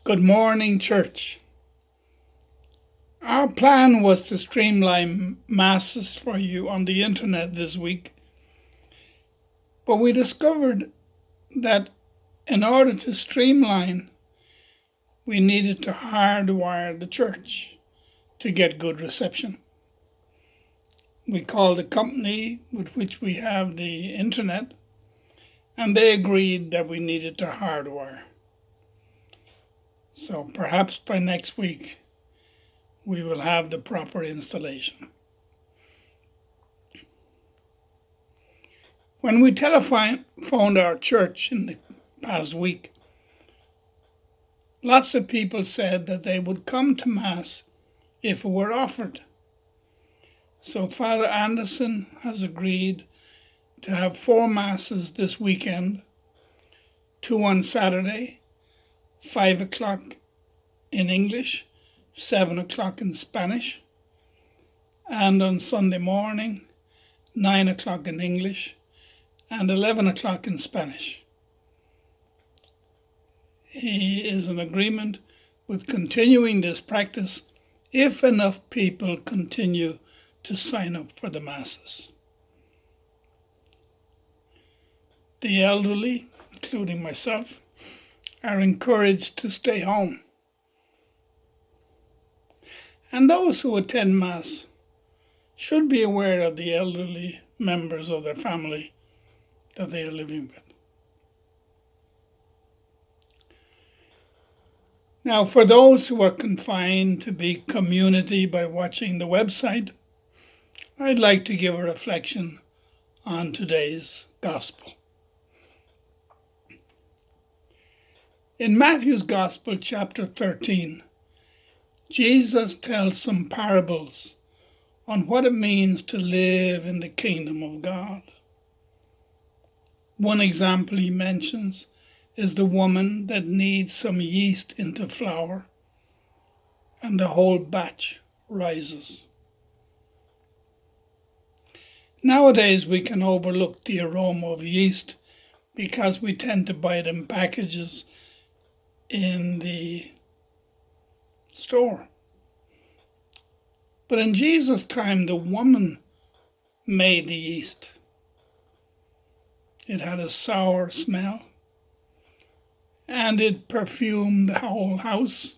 Good morning, church. Our plan was to streamline masses for you on the internet this week, but we discovered that in order to streamline, we needed to hardwire the church to get good reception. We called the company with which we have the internet, and they agreed that we needed to hardwire. So perhaps by next week, we will have the proper installation. When we telephoned our church in the past week, lots of people said that they would come to Mass if it were offered. So Father Anderson has agreed to have 4 Masses this weekend, 2 on Saturday, 5 o'clock in English, 7 o'clock in Spanish, and on Sunday morning, 9 o'clock in English, and 11 o'clock in Spanish. He is in agreement with continuing this practice if enough people continue to sign up for the Masses. The elderly, including myself, are encouraged to stay home. And those who attend Mass should be aware of the elderly members of their family that they are living with. Now, for those who are confined to be community by watching the website, I'd like to give a reflection on today's Gospel. In Matthew's Gospel, chapter 13, Jesus tells some parables on what it means to live in the kingdom of God. One example he mentions is the woman that needs some yeast into flour, and the whole batch rises. Nowadays we can overlook the aroma of yeast because we tend to buy it in packages in the store. But in Jesus' time, the woman made the yeast. It had a sour smell, and it perfumed the whole house.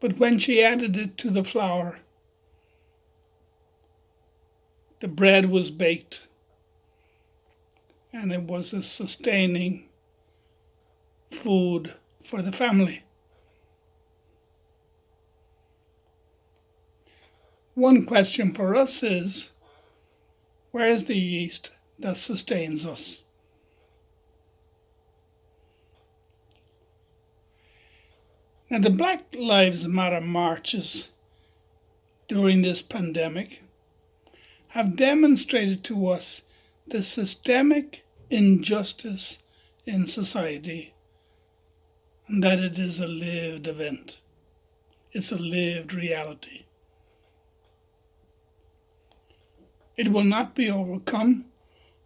But when she added it to the flour, the bread was baked, and it was a sustaining food for the family. One question for us is, where is the yeast that sustains us? Now, the Black Lives Matter marches during this pandemic have demonstrated to us the systemic injustice in society, and that it is a lived event. It's a lived reality. It will not be overcome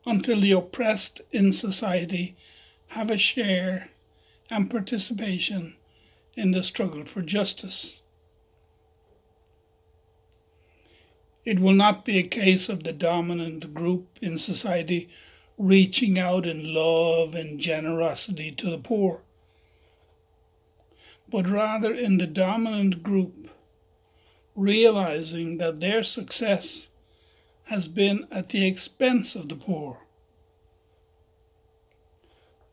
until the oppressed in society have a share and participation in the struggle for justice. It will not be a case of the dominant group in society reaching out in love and generosity to the poor, but rather in the dominant group realizing that their success has been at the expense of the poor.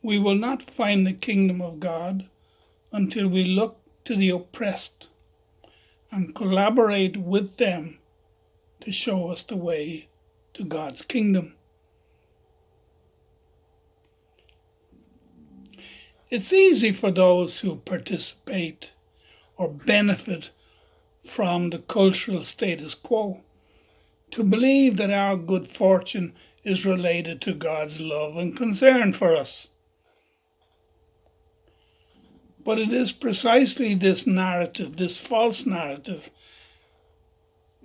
We will not find the kingdom of God until we look to the oppressed and collaborate with them to show us the way to God's kingdom. It's easy for those who participate or benefit from the cultural status quo to believe that our good fortune is related to God's love and concern for us. But it is precisely this narrative, this false narrative,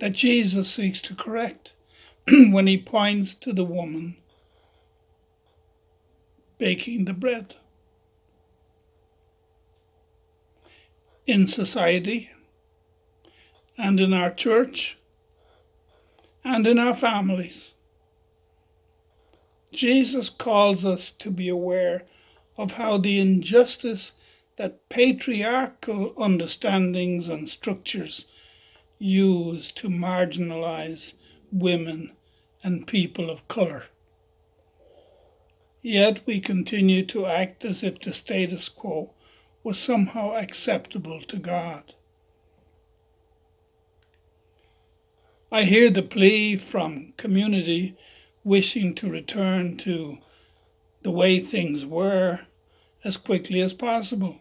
that Jesus seeks to correct when he points to the woman baking the bread. in society and in our church and in our families. Jesus calls us to be aware of how the injustice that patriarchal understandings and structures use to marginalize women and people of color. Yet we continue to act as if the status quo was somehow acceptable to God. I hear the plea from community wishing to return to the way things were as quickly as possible.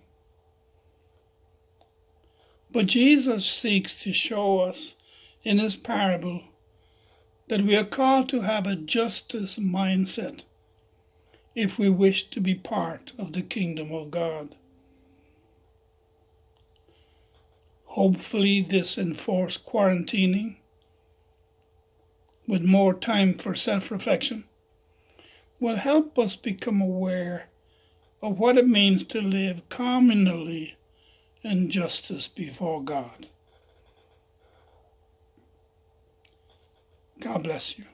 But Jesus seeks to show us in his parable that we are called to have a justice mindset if we wish to be part of the kingdom of God. Hopefully, this enforced quarantining, with more time for self-reflection, will help us become aware of what it means to live communally in justice before God. God bless you.